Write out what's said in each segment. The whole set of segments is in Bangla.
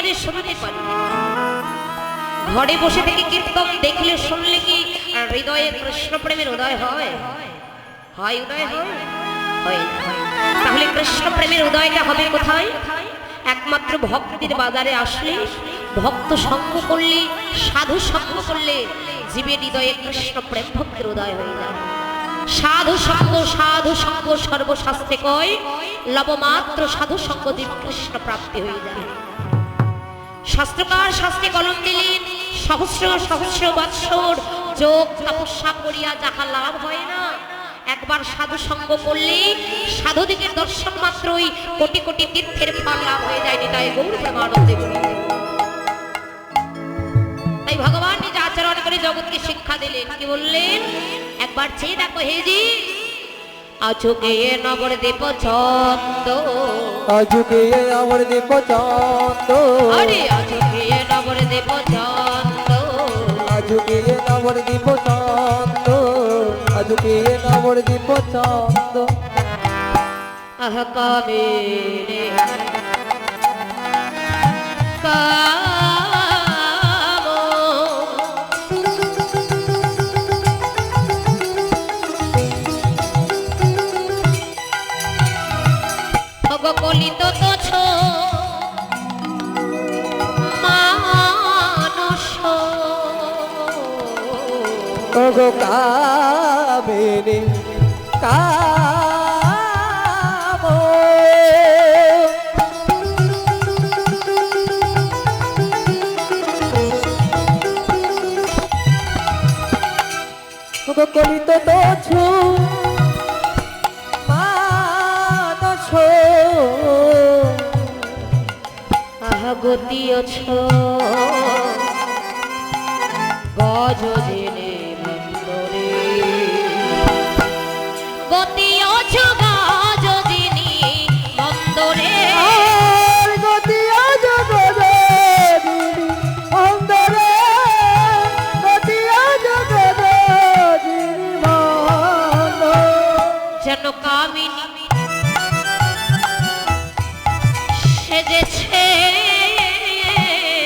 একেবারে শুনতে পারি। ঘরে বসে থেকে কীর্তন দেখলে শুনলে কি হৃদয়ে কৃষ্ণ প্রেমের উদয় হয়? হয় উদয় হয়? হয় না। তাহলে কৃষ্ণ প্রেমের উদয়টা হবে কোথায়? একমাত্র ভক্তির বাজারে আসলে, ভক্ত সঙ্গ করলে, সাধু সঙ্গ করলে জীবের হৃদয়ে কৃষ্ণ প্রেম ভক্তির উদয় হয়ে যায়। সাধু সঙ্গ সর্বশাস্ত্রে কয়, লবমাত্র সাধু সঙ্গ জীব কৃষ্ণ প্রাপ্তি হয়ে যায়। শাস্ত্রকার শাস্ত্রে কলম দিলেন, সহস্র সহস্র বৎসর যোগ তপস্যা করিয়া যাহা লাভ হয় না, একবার সাধু সঙ্গ করলে সাধুদিগের দর্শন মাত্রই কোটি কোটি তীর্থের ফল লাভ হয়ে যায়। নিতাই গৌর প্রেমানন্দে। তাই ভগবান নিজ আচরণ করে জগৎকে শিক্ষা দিলেন, কি বললেন? একবার চেয়ে দেখো হেজি, আজকে নবদ্বীপ চন্দ, আজকে নবদ্বীপ চন্দ, আরে আজকে নবদ্বীপ চন্দ, আজকে নবদ্বীপ চন্দ, আজকে নবদ্বীপ চন্দ। আহ কামে কামো কলিত তোছ মানুষ, ওগো কামিনী কামো, ওগো কলিত তোছ মানস, আহা গতিয়ছ গজ জেনে বন্দরে, গতিয়ছ গজ জেনে বন্দরে, গতি আজ গদিনী অন্দরে, গতি আজ গদিনী মন্দ। যেন কামিনী সেজেছে,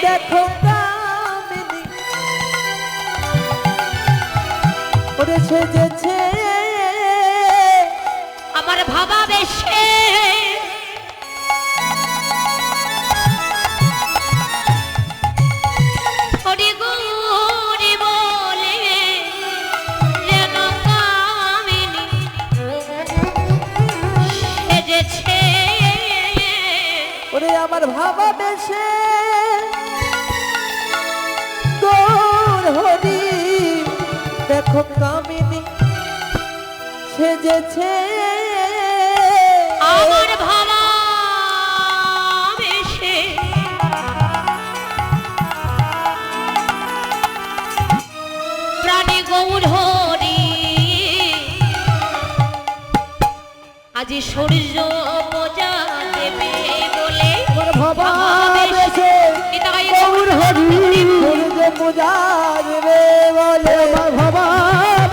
দেখো কামিনী ওরে সেজেছে, আমার ভাবা বেশে হরি গৌরি বলে, যেন কামিনী সেজেছে, ওরে আমার ভাবা বেশে গৌর হরি, দেখো কামিনী সেজেছে, আমার ভাবা বেশে প্রাণী গৌর হরি, আজি সূর্য পূজা দেবে বলে, আমার ভাবা বেশে গৌর হরি, সূর্য পূজা দেবে বলে, আমার ভাবা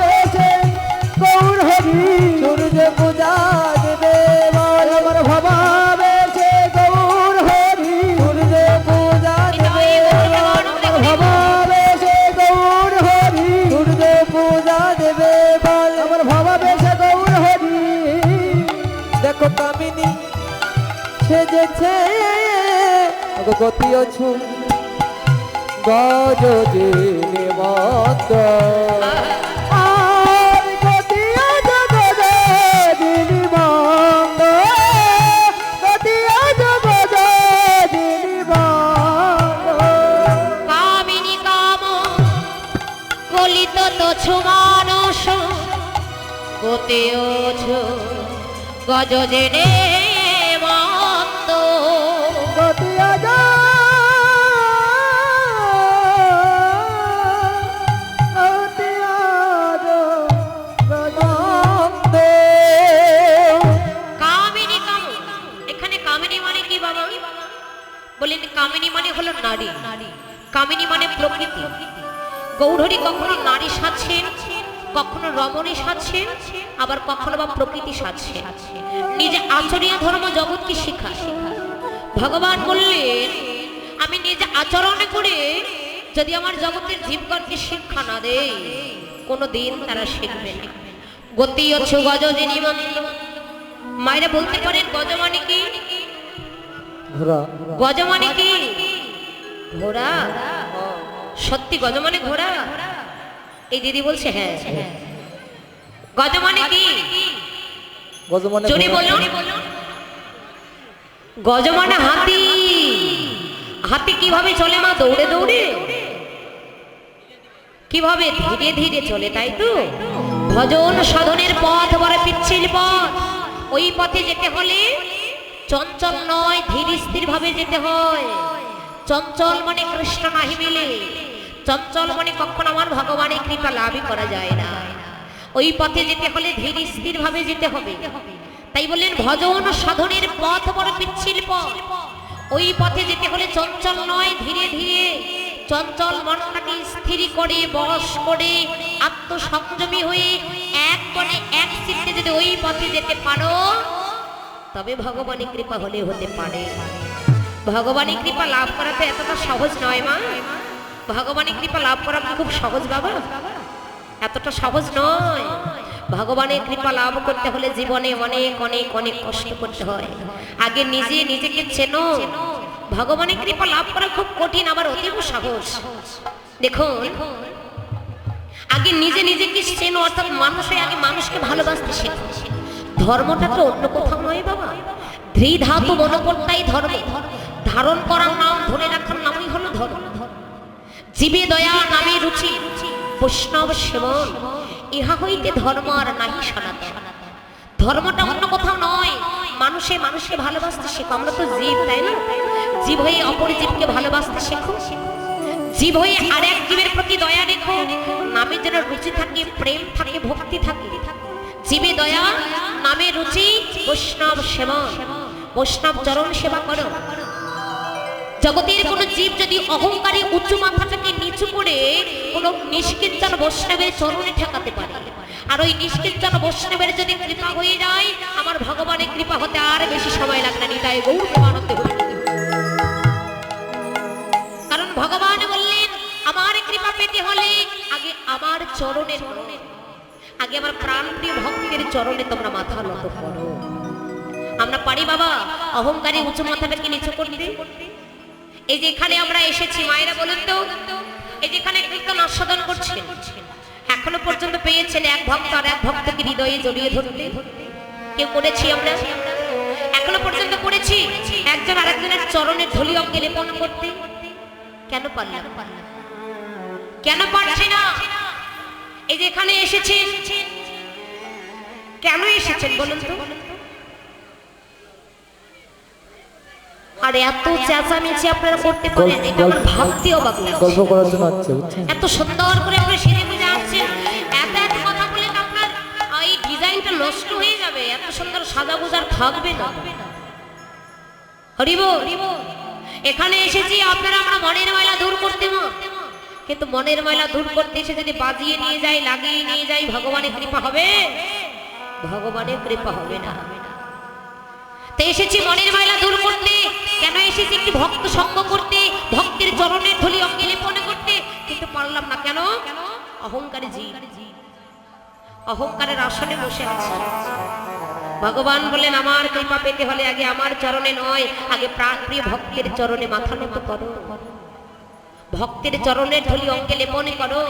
বেশে গৌর হরি, সূর্য পূজা দেবে বলে, আমার ভাবা বেশে গৌর হরি, সূর্য পূজা দেবে বলে, আমার ভাবা বেশে গৌর হরি, সূর্য পূজা দেবে বলে, আমার ভাবা বেশে গৌর হরি, দেখো কামিনী সেজেছে, গতি অছু গজ জেনে মন্দ, আর গতি আজ গদিনী মন্দ, গতি আজ গদিনী মন্দ। কামিনী কাম কলিত তোছ মানস, গতেয়ছ গজ জেনে মন্দ, গতি আজ গতি আজ গমন্দ। কামিনী কাম, এখানে কামিনী মানে কি বাবা? বলেন কামিনী মানে হলো নারী, কামিনী মানে প্রকৃতি। গৌরহরি কখনো নারী সাজছেন, কখনো রমণী সাজছেন, আবার কখনো বা প্রকৃতি সাজছেন। নিজে আচরণীয় ধর্ম জগৎকে শিখায়। ভগবান বললেন আমি নিজে আচরণ করে যদি আমার জগতের জীবগণকে শিক্ষা না দেই, কোনোদিন তারা শিখবে না। গতি অচ্ছু গজ যিনি মন্দ। মায়েরা বলতে পারেন গজ মানে কি? ঘোড়া। গজ মানে কি? ঘোড়া। সত্যি গজ মানে ঘোড়া? এই দিদি বলছে হ্যাঁ। গজ মানে কি? গজ মানে জোরে ঘোড়া। বলুন। গজ মানে হাতি। হাতি কিভাবে চলে মা? দৌড়ে দৌড়ে। কিভাবে? ধীরে ধীরে চলে, তাই তো? ভজন সাধনের পথ বড় পিচ্ছিল পথ। ওই পথে যেতে হলে চঞ্চল নয়, ধীর স্থির ভাবে যেতে হয়। চঞ্চল মানে কৃষ্ণ নাহি মিলে, চঞ্চল মানে কখনো আমার ভগবানের কৃপা লাভই করা যায় না। ওই পথে যেতে হলে ধীর স্থির ভাবে যেতে হবে। তাই বললেন ভজন সাধনের পথ বড় পিচ্ছিল পথ। ওই পথে যেতে হলে চঞ্চল নয়, ধীরে ধীরে চঞ্চল মনটাকে স্থির করে বশ করে আত্মসংযমী হয়ে এক কোণে এক চিত্তে যদি ওই পথে যেতে পারো, তবে ভগবানের কৃপা হলে হতে পারে। ভগবানের কৃপা লাভ করা তো এতটা সহজ নয় মা। ভগবানের কৃপা লাভ করা খুব সহজ বাবা, এতটা সহজ নয়। ভগবানের কৃপা লাভ করতে হলে জীবনে অনেক অনেক অনেক কষ্ট করতে হয়। আগে নিজে নিজেকে চেনো। ভগবানের কৃপা লাভ করা খুব কঠিন, আবার অতীব সহজ। দেখুন, আগে নিজে নিজেকে চেনো, অর্থাৎ মানুষে আগে মানুষকে ভালোবাসতে শেখো। ধর্মটা তো অন্য কোথাও নয় বাবা। ধৃধাতু মনোকর্তাই ধর্ম। ধারণ করার নাম, ধরে রাখার নামই হলো ধর্ম। জীবে দয়া নামে রুচি, বৈষ্ণব সেবন, ইহা হইতে ধর্ম আর নাহি সনাতন। ধর্মটা অন্য কোথাও নয়, মানুষে মানুষকে ভালোবাসতে শেখো। আমরা তো জীব, তাই না? জীব হয়ে অপর জীবকে ভালোবাসতে শেখো। জীব হয়ে আর এক জীবের প্রতি দয়া রেখো। নামে যেন রুচি থাকে, প্রেম থাকে, ভক্তি থাকে। জীবে দয়া নামে রুচি, বৈষ্ণব সেবন, বৈষ্ণব চরণ সেবা করো। জগতের কোন জীব যদি অহংকারী উঁচু মাথাটাকে নিচু করে কোন নিষ্কিঞ্চন বৈষ্ণবের চরণে ঠেকাতে পারে, আর ওই নিষ্কিঞ্চন বৈষ্ণবের যদি কৃপা হয়ে যায়, আমার ভগবানের কৃপা হতে আর বেশি সময় লাগবে না। তাই গৌর প্রেমানন্দে হইল। কারণ ভগবান বললেন আমার কৃপা পেতে হলে আগে আমার চরণে, আগে আমার প্রাণপ্রিয় ভক্তের চরণে তোমরা মাথা নত করো। আমরা পারি বাবা অহংকারী উঁচু মাথাটাকে নিচু করতে? এই যে এখানে আমরা এসেছি, মায়েরা বলুন তো, এই যেখানে কীর্তন আস্বাদন করছেন, এখনো পর্যন্ত পেয়েছেন এক ভক্ত আর এক ভক্তকে হৃদয়ে জড়িয়ে ধরতে? কেউ করেছি আমরা? এখনো পর্যন্ত করেছি একজন আরেকজনের চরণের ধুলি অঙ্গে লেপন করতে? কেন পারলাম? কেন পারছি না? এই যে এখানে এসেছেন, কেন এসেছেন বলুন তো? আর এত চেঁচামেচি আপনারা করতে পারেন, এটা আমার ভাবতে অবাক লাগছে। গল্প করার জন্য আসছে, বুঝছেন? এত সুন্দর করে আপনি সেরে বুঝে আসছেন, এত এত কথা বলে তো আপনার এই ডিজাইনটা নষ্ট হয়ে যাবে। এত সুন্দর সাজা গুজার থাকবে না। হরিব, এখানে এসেছি আপনারা আমরা মনের ময়লা দূর করতে না, কিন্তু মনের ময়লা দূর করতে এসে যদি বাজিয়ে নিয়ে যাই, লাগিয়ে নিয়ে যাই, ভগবানের কৃপা হবে? ভগবানের কৃপা হবে না। তো এসেছি মনের ময়লা দূর করতে। কেন এসেছি? একটি ভক্ত সঙ্গ করতে, ভক্তের চরণের ধুলি অঙ্গে লেপন করতে, কিন্তু পারলাম না। কেন? অহংকারী জীব, অহংকারের আসনে বসে আছে। ভগবান বলেন আমার কৃপা পেতে হলে আগে আমার চরণে নয়, আগে প্রাণপ্রিয় ভক্তের চরণে মাথা নত করো। ভক্তের চরণের ধুলি অঙ্গে লেপন করো,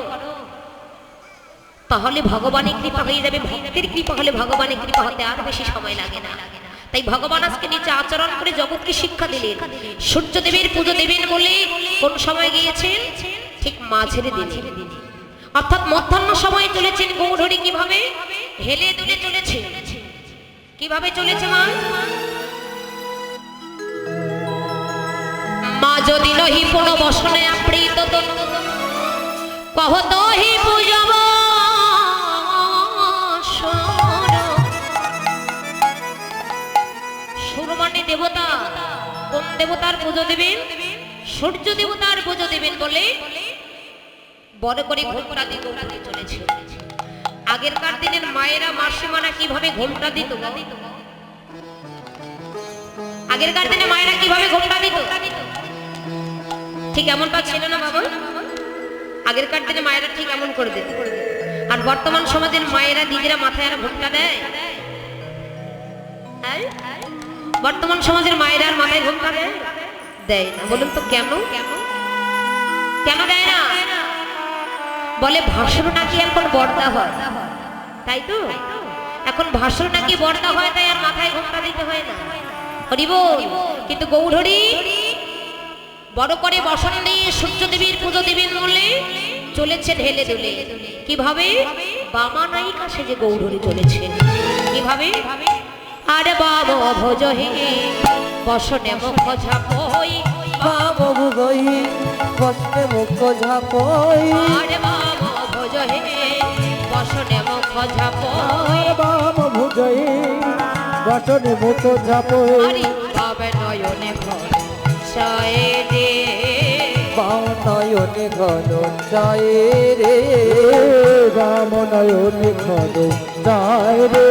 তাহলে ভগবানের কৃপা হয়ে যাবে। ভক্তের কৃপা হলে ভগবানের কৃপা হতে আর বেশি সময় লাগে না। তাই ভগবান আজকে নিচে আচরণ করে জগৎকে শিক্ষা দিলেন। সূর্যদেবের পুজো দেবেন বলে কোন সময় গিয়েছেন? ঠিক মাঝের দিনে, অর্থাৎ মধ্যাহ্ন সময় চলেছেন। গৌরহরি কিভাবে হেলে দুলে চলেছে? কিভাবে চলেছে মা? মা যদি নহি পুনঃ বসনে আপ্রীত তনু কহত হি পূজব। সুর মানে দেবতা। কোন দেবতার পুজো দেবেন? সূর্য দেবতার পুজো দেবেন বলে বড় করে ঘোমটা দিয়ে দৌড়াতে চলেছে। আগেরকার দিনের মায়েরা মাসিমারা কিভাবে ঘোমটা দিত? আগেরকার দিনে মায়েরা কিভাবে ঘোমটা দিত? ঠিক এমনটা ছিল না বাবা? আগেরকার দিনে মায়েরা ঠিক এমন করে দিত, আর বর্তমান সমাজের মায়েরা দিদিরা মাথায় আর ভোটকা দেয়? হ্যাঁ? বর্তমান সমাজের মায়েরা আর মাথায় ভোটকা দেয়? দেয় না। বলুন তো কেন? কেন দেয় না? বলে ভাসুর নাকি এখন বর্দা হয়, তাই তো? এখন ভাসুর নাকি বর্দা হয়, তাই আর মাথায় ঘোমটা দিতে হয় না। হরি বল। কিন্তু গৌরহরি বড় করে বসন দিয়ে সূর্য দেবীর পুজো দেবীর মূলে চলেছে ঢেলে ঢেলে। কিভাবে? বামা নায়িকা সেজে গৌরহরি চলেছে। কিভাবে? আরে বাবা ভোজ হে বসনে মুখ ঝাপই, বাবা ভুগই বসনে মুখ ঝাপই, আরে বাবা ভোজ হে বসনে মুখ ঝাপই, বাবা ভুগই বসনে মুখ ঝাপই, আরে বাবা নয়নে ঘন চায় রে, বাম নয়নে ঘন চায় রে, বাম নয়নে ঘন চায় রে,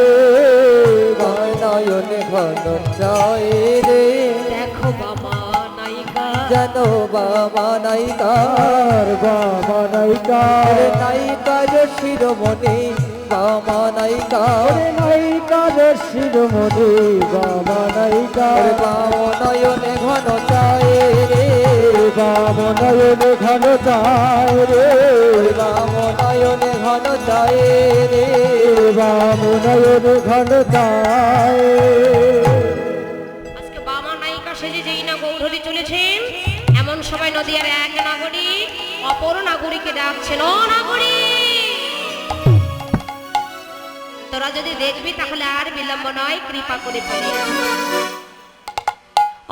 বাম নয়নে ঘন চায় রে। দেখো বাবা নায়িকা, জানো বাবা নায়িকার, বাবা নায়িকার নায়িকার শিরোমণি, বাবা নায়িকার নায়িকার শিরোমণি, বাবা নায়িকার বাম নয়নে ঘন চায় রে, বাম নয়নে ঘন চায় রে, বাম নয়নে ঘন চায় রে, বাম নয়নে ঘন চায়। আজকে বাবা নায়িকা সেজে যেই না গৌরহরি চলেছেন, এমন সময় নদীয়ার এক নাগরিক অপর নাগরিককে ডাকছেন, ও নাগরিক, তোরা যদি দেখবি তাহলে আর বিলম্ব নয়, কৃপা করে চলে আয়।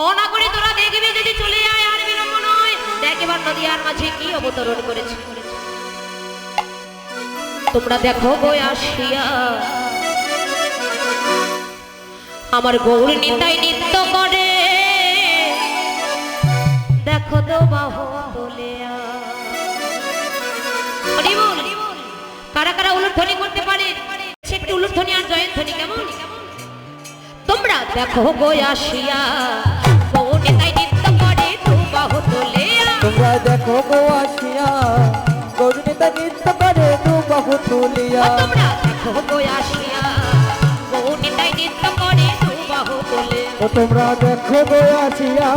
ও নাগরিক, তোরা দেখবি যদি চলে আয়, আর বিলম্ব নয়। দেখ এবার নদীয়ার মাঝে কি অবতরণ করেছে। তোমরা দেখো গো আসিয়া আমার গৌর নিতাই নৃত্য করে, দেখো তো বাহু তোলিয়া। হরি বল। কারা কারা উলুধ্বনি করতে পারে? একটু উলুধ্বনি আর জয়ধ্বনি কেমন? তোমরা দেখো গো আসিয়া গৌর নিতাই নৃত্য করে, দু বাহু তোলিয়া। তোমরা দেখো গো আসিয়া গৌরনীতা নৃত্য করে, দু বাহু তুলিয়া। তোমরা দেখো গো আসিয়া গৌর নিতাই নৃত্য করে, দু বাহু তোলিয়া। ও তোমরা দেখো গো আসিয়া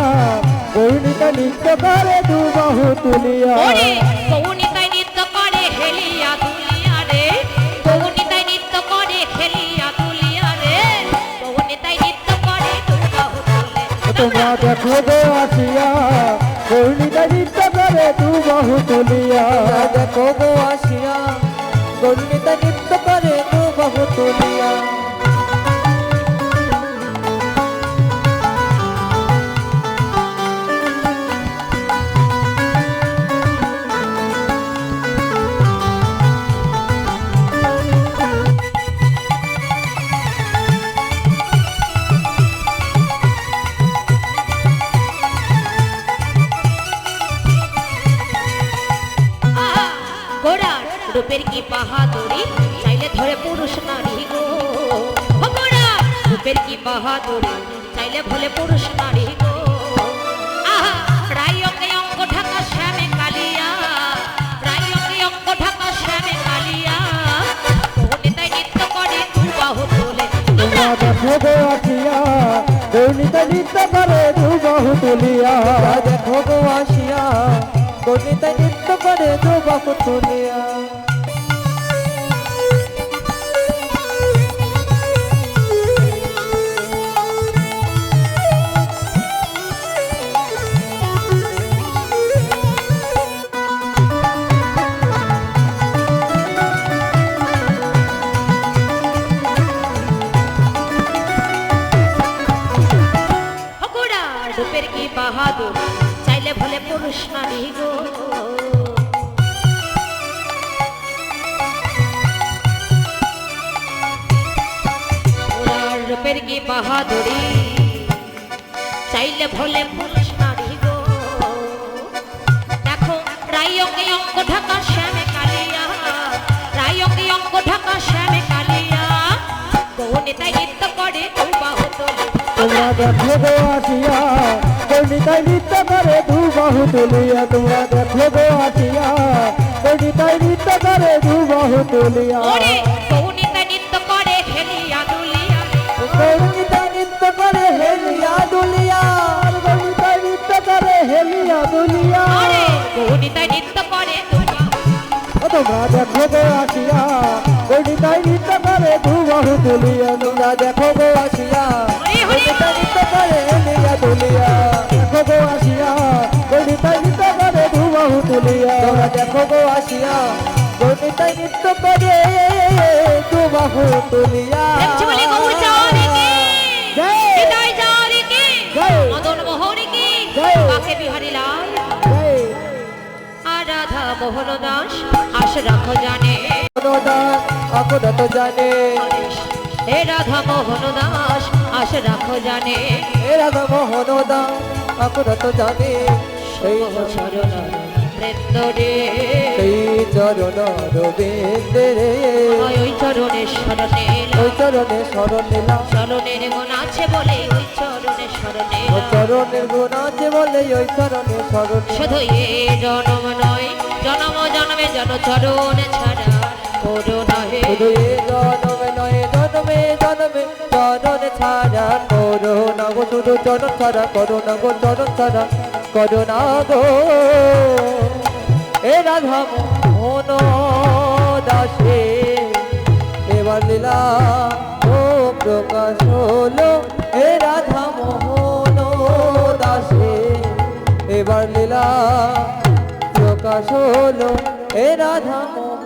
গৌরনীতা নৃত্য করে, দু বাহু তুলিয়া। ওরে গৌর নিতাই নৃত্য করে হেলিয়া তুলিয়া রে, গৌর নিতাই নৃত্য করে হেলিয়া তুলিয়া রে, গৌর নিতাই নৃত্য করে দু বাহু তোলে। ও তোমরা দেখো গো আসিয়া গৌরনীতা নৃত্য করে, দু বাহু তুলিয়া। দেখো গো আসিয়া গৌরনীতা নৃত্য করে, দু বাহু তুলিয়া। আহা, গোরার রূপের কি বাহাদুরি, চাইলে ধরে পুরুষ নারী গো। ও গোরার রূপের কি বাহাদুরি, চাইলে ভোলে পুরুষ নারী গো। আহা, রাই অঙ্গে অঙ্গ ঢাকা শ্যামে কালিয়া, রাই অঙ্গে অঙ্গ ঢাকা শ্যামে কালিয়া, গৌর নিতাই নৃত্য করে দু বাহু তোলে। তোমরা দেখো গো আসিয়া গৌরনীতা নৃত্য করে, দু বাহু তুলিয়া। দেখো গো আসিয়া গৌরনীতা নৃত্য করে, দু বাহু তুলিয়া। ও গোরার রূপের কি বাহাদুরি, চাইলে ভোলে পুরুষ নারী গো। গোরার রূপের কি বাহাদুরি, চাইলে ভোলে পুরুষ নারী গো। দেখো রাই অঙ্গে অঙ্গ ঢাকা শ্যামে কালিয়া, রাই অঙ্গে অঙ্গ ঢাকা শ্যামে কালিয়া, গৌর নিতাই নৃত্য করে দু বাহু তোলে। তোমরা দেখো গো আসিয়া গৌরীতাই নৃত্য করে দু বাহু তুলিয়া তোমরা দেখো গো আসিয়া গৌরীতাই নৃত্য করে দু বাহু তুলিয়া ওরে গৌনিতা নৃত্য করে হেলিয়া দুলিয়া গৌরীতাই নৃত্য করে হেলিয়া দুলিয়া গৌরীতাই নৃত্য করে হেলিয়া দুলিয়া ওরে গৌনিতা নৃত্য করে দুলিয়া ও তোমরা দেখো গো আসিয়া গৌরীতাই নৃত্য করে দু বাহু তুলিয়া তোমরা দেখো গো আসিয়া গৌরীতাই নৃত্য করে হেলিয়া দুলিয়া দেখো গো আসিয়া গৌরীতাই নৃত্য করে দু বাহু তুলিয়া তোমরা দেখো গো আসিয়া গৌরীতাই নৃত্য করে দু বাহু তুলিয়া দেখছি বলে গৌর চাঁদ কি জয়। হৃদয় চাঁদ কি জয়। মদন মোহন কি জয়। বাকে বিহারী লাল জয়। আর রাধা মোহন দাস আশ রাখো জানে অনুদান অকুরত জানে হে রাধা মোহন দাস আশ রাখো জানে হে রাধা মোহন দান অকুরত জানে সেই চরণ বৃন্দ রে সেই চরণ রবীন্দ্রে রে ওই চরণে শরণে ওই চরণে শরণ নিলাম চরণের গুণ আছে বলে ওই চরণে শরণে ও চরণের গুণ আছে বলে ওই চরণে শরণ শুধু এ জনম নয় জনম জন্মে জন চরণ ছাড়া করুণা হে শুধু এ জনমে নয় জনমে জনমে চরণ ছাড়া করুণা গো শুধু চরণ ছাড়া করুণা গো চরণ ছাড়া করুণা গো এ রাধা মোহন দাসে এবার লীলা ও প্রকাশ হলো এ রাধা মোহন দাসে এবার লীলা প্রকাশ হলো এ রাধা মোহন